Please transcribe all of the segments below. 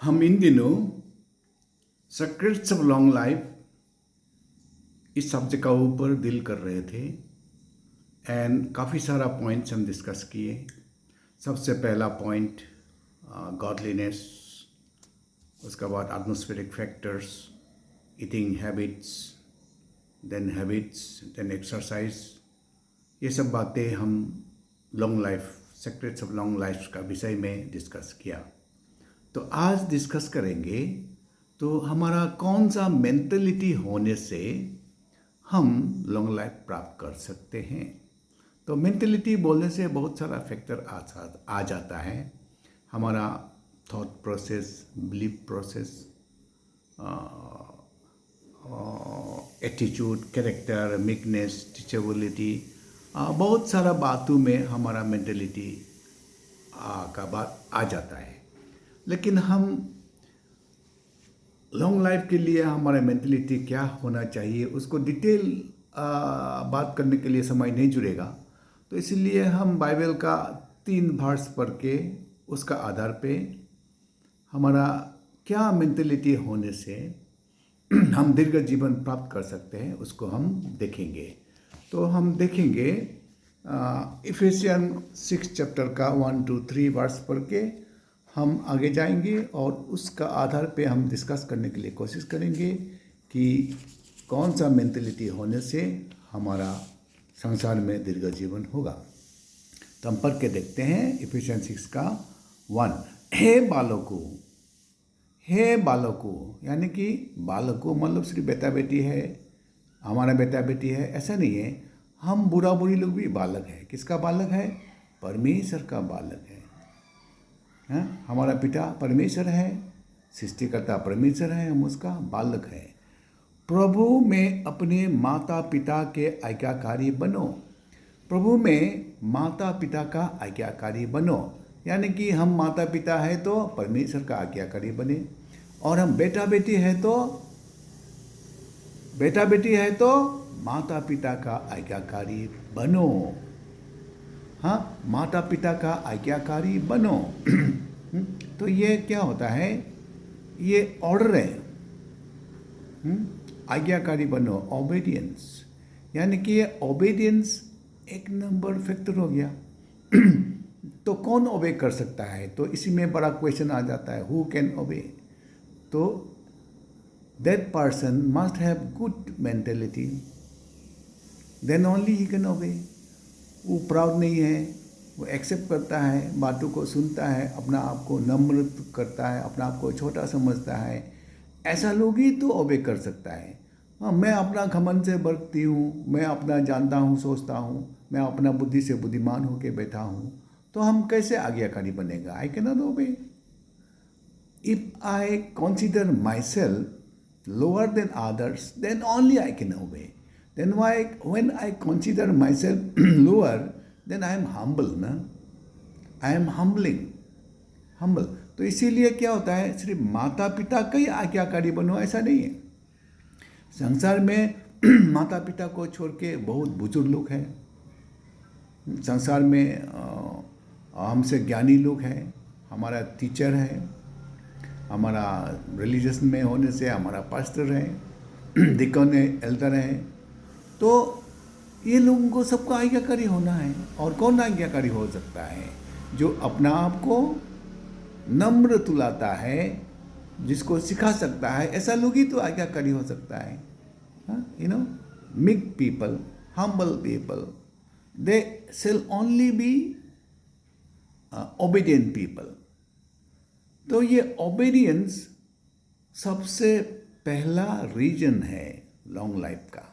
हम इन दिनों secrets of long life इस सब्जेक्ट का ऊपर डील कर रहे थे एंड काफ़ी सारा पॉइंट्स हम डिस्कस किए। सबसे पहला पॉइंट गॉडलीनेस, उसके बाद atmospheric factors, eating habits, then exercise. ये सब बातें हम long life, secrets of long life का विषय में डिस्कस किया। तो आज डिस्कस करेंगे तो हमारा कौन सा मेंटलिटी होने से हम लॉन्ग लाइफ प्राप्त कर सकते हैं। तो मेंटलिटी बोलने से बहुत सारा फैक्टर आ जाता है। हमारा thought process, belief process, attitude, character, meekness, teachability, बहुत सारा बातों में हमारा मेंटलिटी का बात आ जाता है। लेकिन हम लॉन्ग लाइफ के लिए हमारा मेंटलिटी क्या होना चाहिए उसको डिटेल बात करने के लिए समय नहीं जुड़ेगा। तो इसलिए हम बाइबल का 3 वर्स पढ़ के उसका आधार पे हमारा क्या मेंटलिटी होने से हम दीर्घ जीवन प्राप्त कर सकते हैं उसको हम देखेंगे। तो हम देखेंगे इफिसियन 6 चैप्टर का 1 2 3 वर्स पढ़ के हम आगे जाएंगे और उसका आधार पे हम डिस्कस करने के लिए कोशिश करेंगे कि कौन सा मेंटलिटी होने से हमारा संसार में दीर्घ जीवन होगा। तो हम पढ़ के देखते हैं इफिसियन 6 का 1। हे बालकों, यानी कि बालकों मतलब सिर्फ बेटा बेटी है, हमारा बेटा बेटी है ऐसा नहीं है। हम बुरा बुरी लोग भी बालक है। किसका बालक है? परमेश्वर का बालक है। हमारा पिता परमेश्वर है, सृष्टिकर्ता परमेश्वर है, हम उसका बालक है। प्रभु में अपने माता पिता के आज्ञाकारी बनो। प्रभु में माता पिता का आज्ञाकारी बनो, यानी कि हम माता पिता है तो परमेश्वर का आज्ञाकारी बने, और हम बेटा बेटी है तो माता पिता का आज्ञाकारी बनो। हाँ, माता पिता का आज्ञाकारी बनो। तो ये क्या होता है? ये ऑर्डर है। आज्ञाकारी बनो, ओबीडियंस, यानी कि ये ओबीडियंस एक नंबर फैक्टर हो गया। तो कौन ओबे कर सकता है? तो इसी में बड़ा क्वेश्चन आ जाता है, हु कैन ओबे? तो that person must have good mentality, then only he can obey. वो प्राउड नहीं है, वो एक्सेप्ट करता है, बातों को सुनता है, अपना आप को नम्र करता है, अपना आप को छोटा समझता है। ऐसा लोग ही तो ओबे कर सकता है। हाँ, मैं अपना घमंड से बरतती हूँ, मैं अपना जानता हूँ, सोचता हूँ, मैं अपना बुद्धि से बुद्धिमान होके बैठा हूँ, तो हम कैसे आज्ञाकारी बनेगा? I can not obey. If I consider my self lower than others, then only I can obey. Then when I consider myself lower, then I am humble, ना? I am humble। तो इसीलिए क्या होता है, सिर्फ माता पिता का ही आज्ञाकारी बनो ऐसा नहीं है। संसार में माता पिता को छोड़ के बहुत बुजुर्ग लोग हैं। संसार में हमसे ज्ञानी लोग हैं, हमारा टीचर है, हमारा रिलीजियस में होने से हमारा पास्टर है, डिकन है, एल्डर है। तो ये लोगों को सबको आज्ञाकारी होना है। और कौन आज्ञाकारी हो सकता है? जो अपना आप को नम्र तुलाता है, जिसको सिखा सकता है, ऐसा लोग ही तो आज्ञाकारी हो सकता है। Meek people, humble people, they shell only be obedient people. तो ये ओबीडियंस सबसे पहला रीजन है लॉन्ग लाइफ का।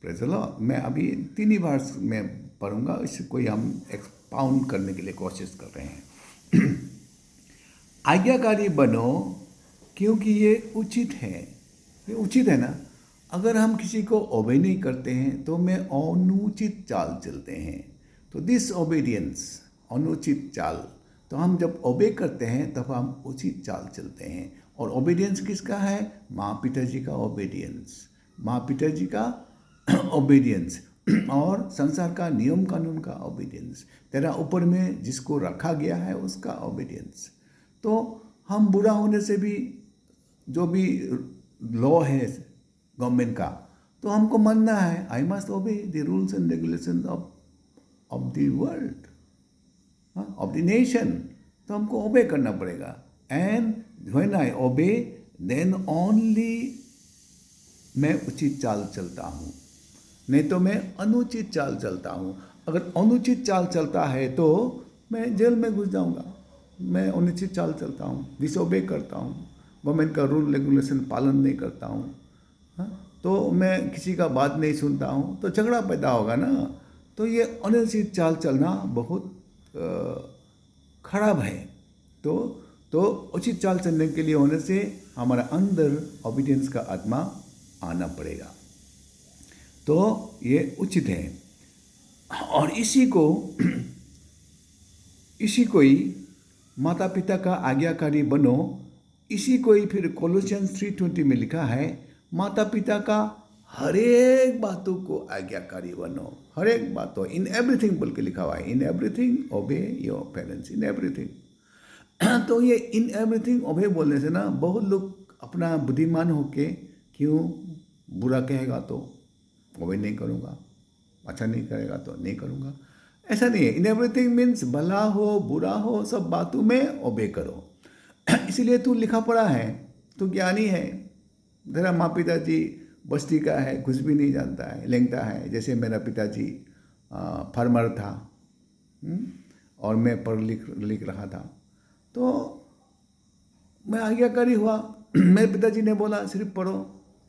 Praise the Lord. मैं अभी 3 ही वर्स में पढ़ूंगा, इसको हम एक्सपाउंड करने के लिए कोशिश कर रहे हैं। आज्ञाकारी बनो क्योंकि ये उचित है। ये उचित है ना? अगर हम किसी को ओबे नहीं करते हैं तो मैं अनुचित चाल चलते हैं। तो दिस ओबीडियंस, अनुचित चाल। तो हम जब ओबे करते हैं तब हम उचित चाल चलते हैं। और ओबीडियंस किसका है? माँ पिता जी का ओबीडियंस, माँ पिता जी का ओबीडियंस, और संसार का नियम कानून का ओबीडियंस, तेरा ऊपर में जिसको रखा गया है उसका ओबीडियंस। तो हम बुरा होने से भी जो भी लॉ है गवर्नमेंट का, तो हमको मानना है, I must obey the rules and regulation of the world, of the nation, तो हमको ओबे करना पड़ेगा। एंड व्हेन आई ओबे देन ओनली मैं उचित चाल चलता हूँ, नहीं तो मैं अनुचित चाल चलता हूँ। अगर अनुचित चाल चलता है तो मैं जेल में घुस जाऊँगा। मैं अनुचित चाल चलता हूँ, डिसोबे करता हूँ, गवर्नमेंट का रूल रेगुलेशन पालन नहीं करता हूँ, हाँ, तो मैं किसी का बात नहीं सुनता हूँ, तो झगड़ा पैदा होगा ना। तो ये अनुचित चाल चलना बहुत खराब है। तो उचित चाल चलने के लिए होने से हमारा अंदर ओबीडियंस का आत्मा आना पड़ेगा, तो ये उचित है। और इसी को ही माता पिता का आज्ञाकारी बनो, इसी को ही फिर कोलोसियंस 3:20 में लिखा है, माता पिता का हर एक बातों को आज्ञाकारी बनो, हर एक बातों, इन एवरीथिंग बोल के लिखा हुआ है, इन एवरीथिंग ओबे योर पेरेंट्स, इन एवरीथिंग। तो ये इन एवरीथिंग ओबे बोलने से ना बहुत लोग अपना बुद्धिमान होके, क्यों बुरा कहेगा तो ओबे नहीं करूँगा, अच्छा नहीं करेगा तो नहीं करूँगा, ऐसा नहीं है। इन एवरीथिंग मीन्स भला हो बुरा हो सब बातों में ओबे करो। इसीलिए तू लिखा पढ़ा है, तू ज्ञानी है। तेरा माँ पिताजी बस्ती का है, कुछ भी नहीं जानता है, लेंगता है। जैसे मेरा पिताजी फार्मर था, और मैं पढ़ लिख रहा था, तो मैं आज्ञाकारी हुआ। मेरे पिताजी ने बोला सिर्फ पढ़ो,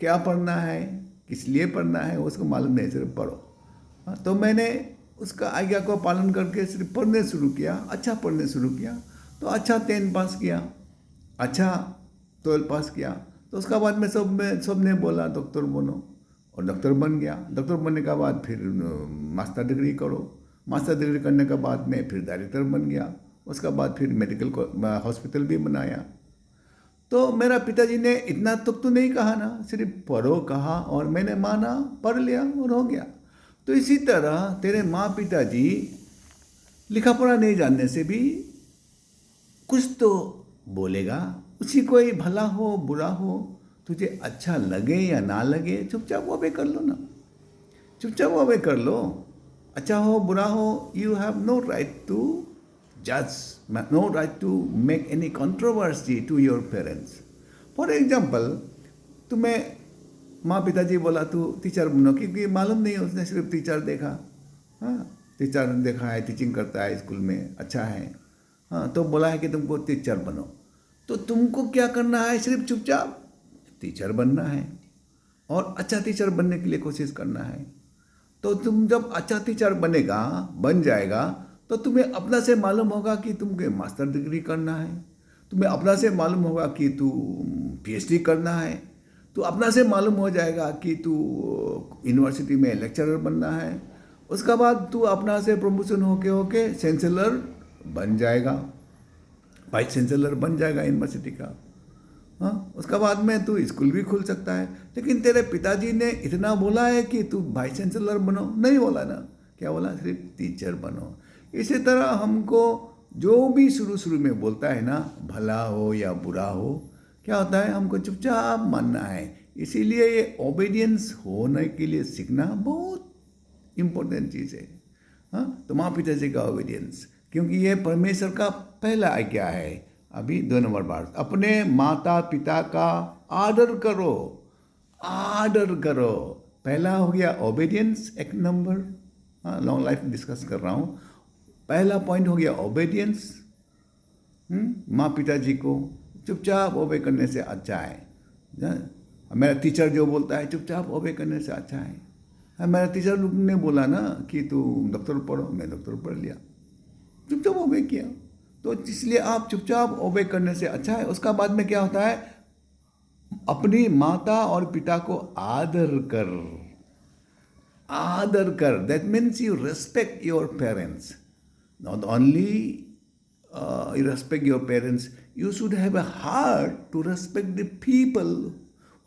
क्या पढ़ना है, किस लिए पढ़ना है उसको मालूम नहीं, सिर्फ पढ़ो। तो मैंने उसका आज्ञा को पालन करके सिर्फ पढ़ने शुरू किया, अच्छा पढ़ने शुरू किया। तो अच्छा 10 पास किया, अच्छा 12 पास किया। तो उसका बाद में सब ने बोला डॉक्टर बनो, और डॉक्टर बन गया। डॉक्टर बनने के बाद फिर मास्टर डिग्री करो, मास्टर डिग्री करने के बाद में फिर डायरेक्टर बन गया। उसका बाद फिर मेडिकल हॉस्पिटल भी बनाया। तो मेरा पिताजी ने इतना तक तो नहीं कहा ना, सिर्फ पढ़ो कहा और मैंने माना, पढ़ लिया और हो गया। तो इसी तरह तेरे माँ पिताजी लिखा पढ़ा नहीं जानने से भी कुछ तो बोलेगा, उसी को ही भला हो बुरा हो, तुझे अच्छा लगे या ना लगे, चुपचाप वो भी कर लो ना, चुपचाप वो भी कर लो। अच्छा हो बुरा हो, you have no right to जज, no right to make any controversy to your parents. For example, तुम्हें माँ पिताजी बोला तू टीचर बनो, क्योंकि मालूम नहीं उसने सिर्फ टीचर देखा, हाँ टीचर देखा है, टीचिंग करता है स्कूल में, अच्छा है, हाँ तो बोला है कि तुमको टीचर बनो। तो तुमको क्या करना है, सिर्फ चुपचाप टीचर बनना है और अच्छा टीचर बनने के लिए कोशिश करना है। तो तुम जब अच्छा टीचर बन जाएगा, तो तुम्हें अपना से मालूम होगा कि तुमको मास्टर डिग्री करना है, तुम्हें अपना से मालूम होगा कि तू PhD करना है, तो अपना से मालूम हो जाएगा कि तू यूनिवर्सिटी में लेक्चरर बनना है। उसका बाद तू अपना से प्रमोशन होके चैंसलर बन जाएगा, वाइस चांसलर बन जाएगा यूनिवर्सिटी का, हाँ। उसका बाद में तू स्कूल भी खोल सकता है। लेकिन तेरे पिताजी ने इतना बोला है कि तू वाइस चांसलर बनो, नहीं बोला ना, क्या बोला, सिर्फ टीचर बनो। इसी तरह हमको जो भी शुरू में बोलता है ना, भला हो या बुरा हो, क्या होता है, हमको चुपचाप मानना है। इसीलिए ये ओबीडियंस होने के लिए सीखना बहुत इम्पोर्टेंट चीज़ है, हाँ। तो माँ पिताजी का ओबीडियंस, क्योंकि ये परमेश्वर का पहला आज्ञा है। अभी 2 नंबर बात, अपने माता पिता का आदर करो, आदर करो। पहला हो गया ओबीडियंस, 1 नंबर, हाँ लॉन्ग लाइफ डिस्कस कर रहा हूँ। पहला पॉइंट हो गया ओबीडियंस, माँ पिताजी को चुपचाप ओबे करने से अच्छा है। मेरा टीचर जो बोलता है चुपचाप ओबे करने से अच्छा है। मेरा टीचर लोग ने बोला ना कि तू डॉक्टर पढ़ो, मैं डॉक्टर पढ़ लिया, चुपचाप ओबे किया। तो इसलिए आप चुपचाप ओबे करने से अच्छा है। उसका बाद में क्या होता है, अपनी माता और पिता को आदर कर, आदर कर। That means you respect your parents. Not only you respect your parents, you should have a heart to respect the people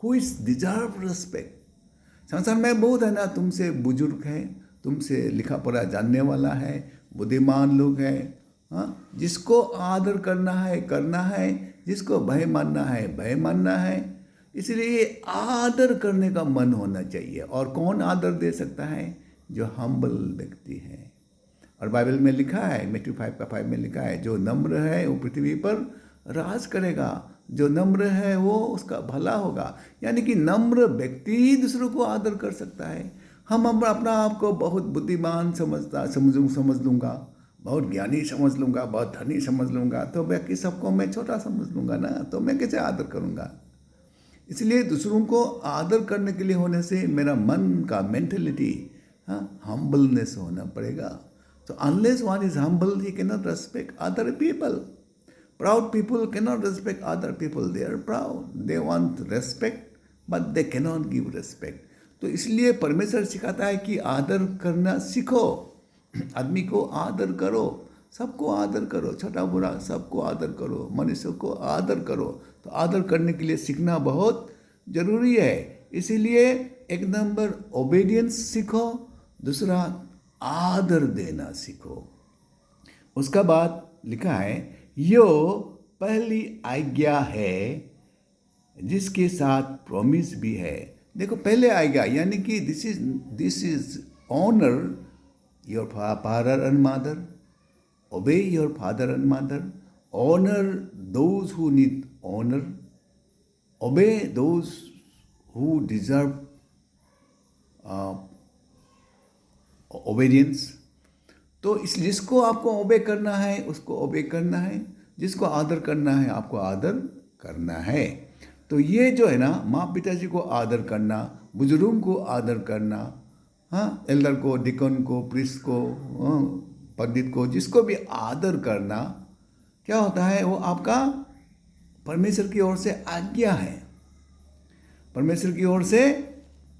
who is deserve respect. संसार में बहुत है ना, तुमसे बुजुर्ग है, तुमसे लिखा पढ़ा जानने वाला है, बुद्धिमान लोग हैं, हाँ, जिसको आदर करना है जिसको भय मानना है भय मानना है। इसलिए आदर करने का मन होना चाहिए। और कौन आदर दे सकता है? जो हम्बल व्यक्ति है। और बाइबल में लिखा है, मैथ्यू 5:5 में लिखा है, जो नम्र है वो पृथ्वी पर राज करेगा, जो नम्र है वो उसका भला होगा। यानी कि नम्र व्यक्ति ही दूसरों को आदर कर सकता है। हम अपना आप को बहुत बुद्धिमान समझ लूँगा, बहुत ज्ञानी समझ लूँगा, बहुत धनी समझ लूँगा, तो बाकी सबको मैं छोटा समझ लूँगा ना, तो मैं कैसे आदर करूँगा? इसलिए दूसरों को आदर करने के लिए होने से मेरा मन का मेंटेलिटी हम्बलनेस होना पड़ेगा। So unless one is humble, he cannot respect other people. Proud people cannot respect other people. They are proud. They want respect, but they cannot give respect. तो इसलिए परमेश्वर सिखाता है कि आदर करना सीखो। आदमी को आदर करो, सबको आदर करो, छोटा बुरा सबको आदर करो, मनुष्य को आदर करो। तो आदर करने के लिए सीखना बहुत जरूरी है। इसीलिए एक नंबर ओबीडियंस सीखो, दूसरा आदर देना सीखो। उसका बाद लिखा है, यो पहली आज्ञा है जिसके साथ प्रॉमिस भी है। देखो पहले आज्ञा यानी कि this is honour your father and mother, obey your father and mother, honour those who need honour, obey those who deserve obedience. तो इस जिसको आपको ओबे करना है उसको ओबे करना है, जिसको आदर करना है आपको आदर करना है। तो ये जो है ना, माँ पिताजी को आदर करना, बुजुर्ग को आदर करना, एल्डर को, डिकन को, प्रीस्ट को, पंडित को, जिसको भी आदर करना, क्या होता है? वो आपका परमेश्वर की ओर से आज्ञा है, परमेश्वर की ओर से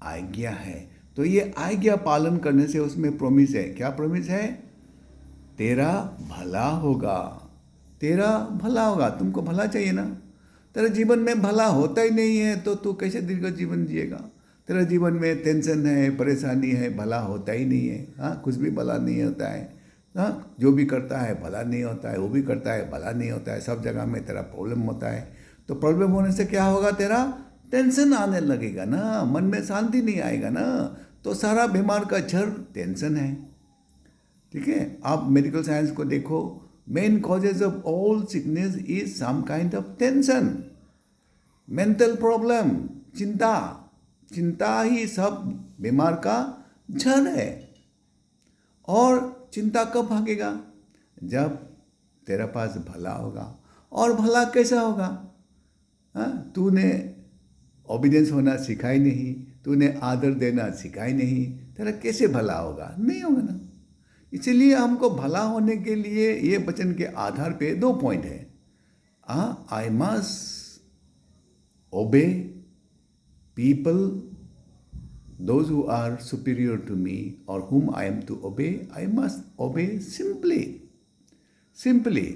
आज्ञा है। तो ये आज्ञा पालन करने से उसमें प्रॉमिस है। क्या प्रॉमिस है? तेरा भला होगा, तेरा भला होगा। तुमको भला चाहिए ना, तेरे जीवन में भला होता ही नहीं है तो तू कैसे दीर्घ जीवन जिएगा? तेरे जीवन में टेंशन है, परेशानी है, भला होता ही नहीं है। कुछ भी भला नहीं होता है। जो भी करता है भला नहीं होता है, वो भी करता है भला नहीं होता है, सब जगह में तेरा प्रॉब्लम होता है। तो प्रॉब्लम होने से क्या होगा? तेरा टेंशन आने लगेगा ना, मन में शांति नहीं आएगा ना। तो सारा बीमार का जड़ टेंशन है। ठीक है, आप मेडिकल साइंस को देखो, main causes of all sickness is some kind of tension, mental problem, चिंता। चिंता ही सब बीमार का जड़ है। और चिंता कब भागेगा? जब तेरे पास भला होगा। और भला कैसा होगा? तूने ओबीडियंस होना सीखा ही नहीं, तूने आदर देना सीखा ही नहीं, तेरा कैसे भला होगा? नहीं होगा ना। इसीलिए हमको भला होने के लिए ये वचन के आधार पे 2 पॉइंट है। I must obey people those who are superior to me और whom I am to obey, I must ओबे सिंपली।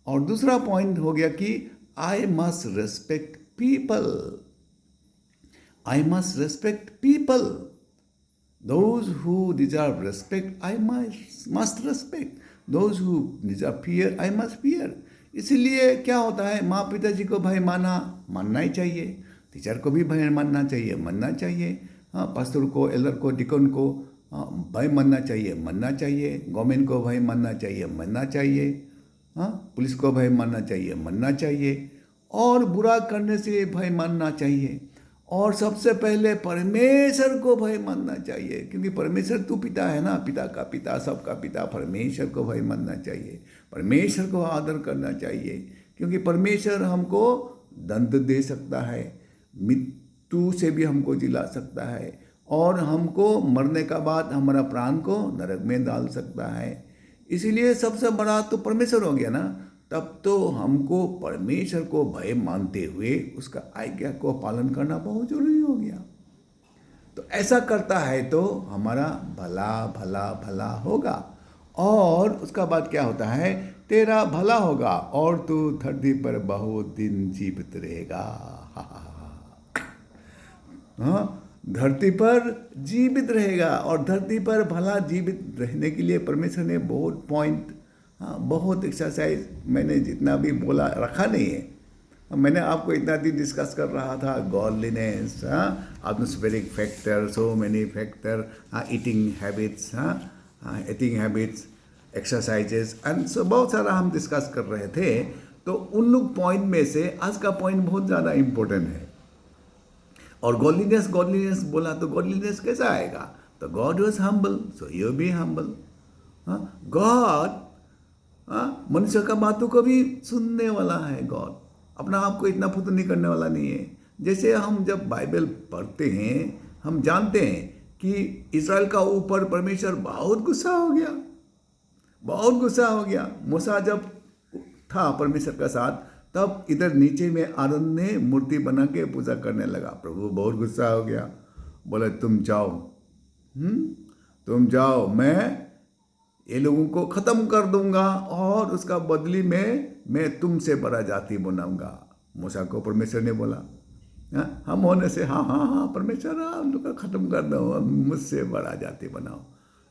और दूसरा पॉइंट हो गया कि I must respect people, I must respect people. Those who deserve respect, I must respect. Those who deserve fear, I must fear. इसलिए क्या होता है? माँ पिताजी को भाई मानना ही चाहिए, टीचर को भी भाई मानना चाहिए, पास्टर को, एल्डर को, डिकन को भाई मानना चाहिए, गवर्नमेंट को भाई मानना चाहिए, पुलिस को भाई मानना चाहिए, और बुरा करने से भाई मानना चाहिए। और सबसे पहले परमेश्वर को भय मानना चाहिए, क्योंकि परमेश्वर तू पिता है ना, पिता का पिता, सबका पिता, परमेश्वर को भय मानना चाहिए, परमेश्वर को आदर करना चाहिए, क्योंकि परमेश्वर हमको दंड दे सकता है, मृत्यु से भी हमको जिला सकता है, और हमको मरने का बाद हमारा प्राण को नरक में डाल सकता है। इसीलिए सबसे बड़ा तो परमेश्वर हो गया ना। तब तो हमको परमेश्वर को भय मानते हुए उसका आज्ञा को पालन करना बहुत जरूरी हो गया। तो ऐसा करता है तो हमारा भला भला भला होगा। और उसका बाद क्या होता है? तेरा भला होगा और तू धरती पर बहुत दिन जीवित रहेगा। धरती पर जीवित रहेगा। और धरती पर भला जीवित रहने के लिए परमेश्वर ने बहुत पॉइंट, बहुत एक्सरसाइज, मैंने जितना भी बोला रखा नहीं है, मैंने आपको इतना दिन डिस्कस कर रहा था godliness, atmospheric factor, so many factor, eating habits, eating habits, exercises and so बहुत सारा हम डिस्कस कर रहे थे। तो उन लोग पॉइंट में से आज का पॉइंट बहुत ज़्यादा इम्पोर्टेंट है। और गॉडलीनेस गॉडलीनेस बोला तो गॉडलीनेस कैसा आएगा? तो God was humble, so you be humble. God मनुष्य का बातों को भी सुनने वाला है। गॉड अपना आप को इतना फुतनी करने वाला नहीं है। जैसे हम जब बाइबल पढ़ते हैं हम जानते हैं कि इस्राएल का ऊपर परमेश्वर बहुत गुस्सा हो गया, बहुत गुस्सा हो गया। मूसा जब था परमेश्वर का साथ तब इधर नीचे में आरोन ने मूर्ति बना के पूजा करने लगा। प्रभु बहुत गुस्सा हो गया, बोले तुम जाओ, तुम जाओ, मैं ये लोगों को खत्म कर दूंगा और उसका बदली में मैं तुमसे बड़ा जाति बनाऊंगा। मूसा को परमेश्वर ने बोला, हम होने से हाँ हाँ हाँ परमेश्वर हम लोग का खत्म कर दो, मुझसे बड़ा जाति बनाओ।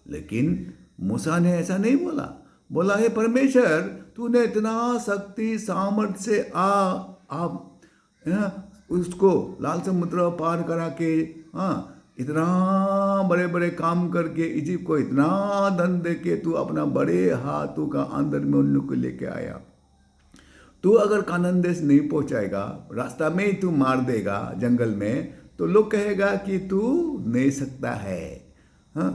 लेकिन मूसा ने ऐसा नहीं बोला, बोला है परमेश्वर तूने इतना शक्ति सामर्थ्य से आप उसको लाल समुद्र पार करा के इतना बड़े बड़े काम करके इजिप्ट को इतना धन दे के तू अपना बड़े हाथों का अंदर में उन लोग को लेके आया। तू अगर कानान देश नहीं पहुंचाएगा, रास्ता में ही तू मार देगा जंगल में, तो लोग कहेगा कि तू नहीं सकता है।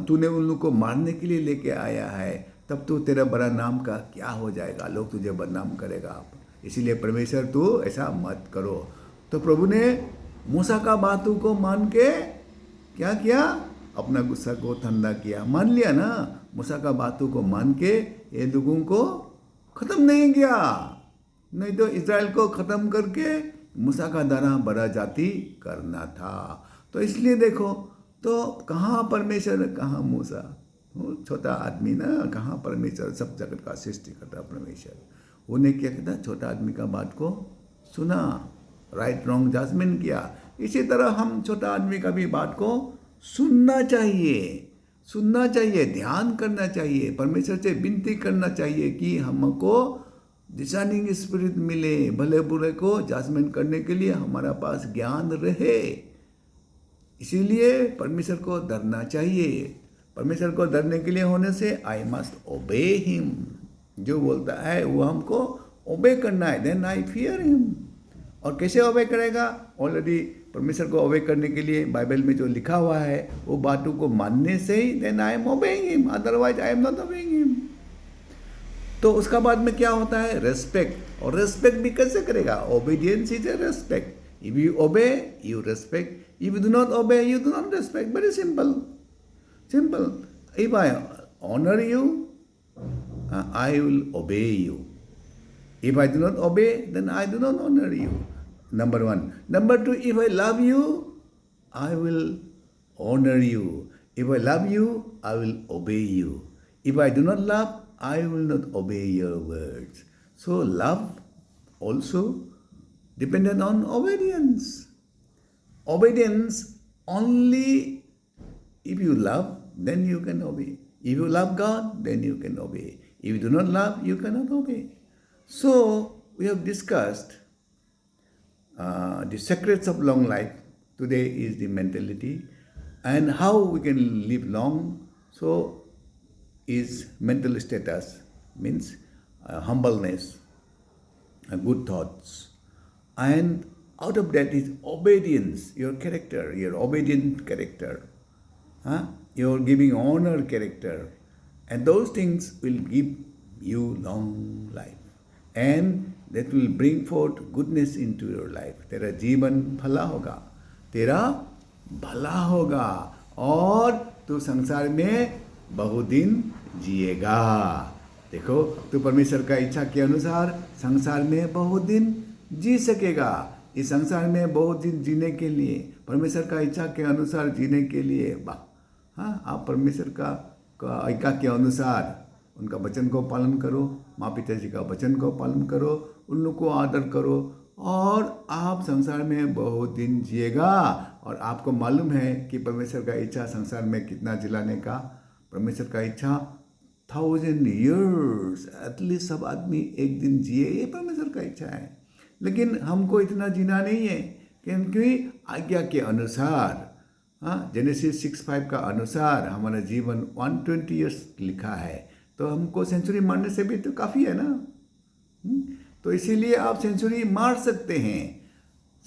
तूने उन लोग को मारने के लिए लेके आया है, तब तो तेरा बड़ा नाम का क्या हो जाएगा, लोग तुझे बदनाम करेगा। इसीलिए परमेश्वर तू ऐसा मत करो। तो प्रभु ने मूसा का बातों को मान के क्या किया, अपना गुस्सा को ठंडा किया। मान लिया ना, मूसा का बातों को मान के ये लोगों को खत्म नहीं किया, नहीं तो इज़राइल को खत्म करके मूसा का द्वारा बड़ा जाति करना था। तो इसलिए देखो तो कहाँ परमेश्वर कहाँ मूसा, छोटा आदमी ना, कहाँ परमेश्वर, सब जगत का सृष्टि करता परमेश्वर। उन्हें क्या कहता, छोटा आदमी का बात को सुना, राइट रॉन्ग जजमेंट किया। इसी तरह हम छोटा आदमी का भी बात को सुनना चाहिए, सुनना चाहिए, ध्यान करना चाहिए, परमेश्वर से विनती करना चाहिए कि हमको डिसाइनिंग स्पिरिट मिले, भले बुरे को जजमेंट करने के लिए हमारा पास ज्ञान रहे। इसीलिए परमेश्वर को डरना चाहिए। परमेश्वर को डरने के लिए होने से आई मस्ट ओबे हिम, जो बोलता है वो हमको ओबे करना है, देन आई फियर हिम। और कैसे ओबे करेगा? ऑलरेडी परमेश्वर को ओबे करने के लिए बाइबल में जो लिखा हुआ है वो बातों को मानने से ही then I am obeying him, otherwise I am not obeying him. तो उसका बाद में क्या होता है? रेस्पेक्ट। और रेस्पेक्ट भी कैसे करेगा? Obedience is a respect. If you obey you respect, if you do not obey you do not respect. Very simple, simple. If I honor you, I will obey you. If I do not obey, then I do not honor you. Number one. Number two, if I love you, I will honor you. If I love you, I will obey you. If I do not love, I will not obey your words. So love also dependent on obedience. Obedience only if you love, then you can obey. If you love God, then you can obey. If you do not love, you cannot obey. So, we have discussed the secrets of long life. Today is the mentality. And how we can live long. So, is mental status, means humbleness, good thoughts. And out of that is obedience, your character, your obedient character. You're giving honor character, and those things will give you long life, and that will bring forth goodness into your life. तेरा जीवन भला होगा, तेरा भला होगा, और तू संसार में बहुत दिन जिएगा। देखो, तू परमेश्वर का इच्छा के अनुसार संसार में बहुत दिन जी सकेगा। इस संसार में बहुत दिन जीने के लिए, परमेश्वर का इच्छा के अनुसार जीने के लिए, आप परमेश्वर का आज्ञा के अनुसार उनका वचन को पालन करो, माँ पिताजी का वचन को पालन करो, उन लोग को आदर करो, और आप संसार में बहुत दिन जिएगा। और आपको मालूम है कि परमेश्वर का इच्छा संसार में कितना जिलाने का, परमेश्वर का इच्छा 1000 years एटलीस्ट सब आदमी एक दिन जिए, ये परमेश्वर का इच्छा है। लेकिन हमको इतना जीना नहीं है, क्योंकि आज्ञा के अनुसार, हाँ, जेनेसिस 6:5 का अनुसार हमारा जीवन 120 ईयर्स लिखा है, तो हमको सेंचुरी मारने से भी तो काफ़ी है ना। तो इसीलिए आप सेंचुरी मार सकते हैं,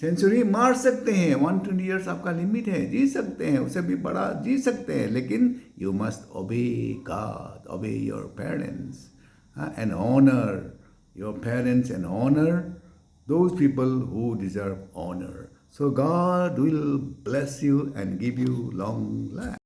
सेंचुरी मार सकते हैं। 120 ईयर्स आपका लिमिट है, जी सकते हैं, उससे भी बड़ा जी सकते हैं, लेकिन you must obey God, obey your parents, and honour your parents and honour those people who deserve honor. So God will bless you and give you long life.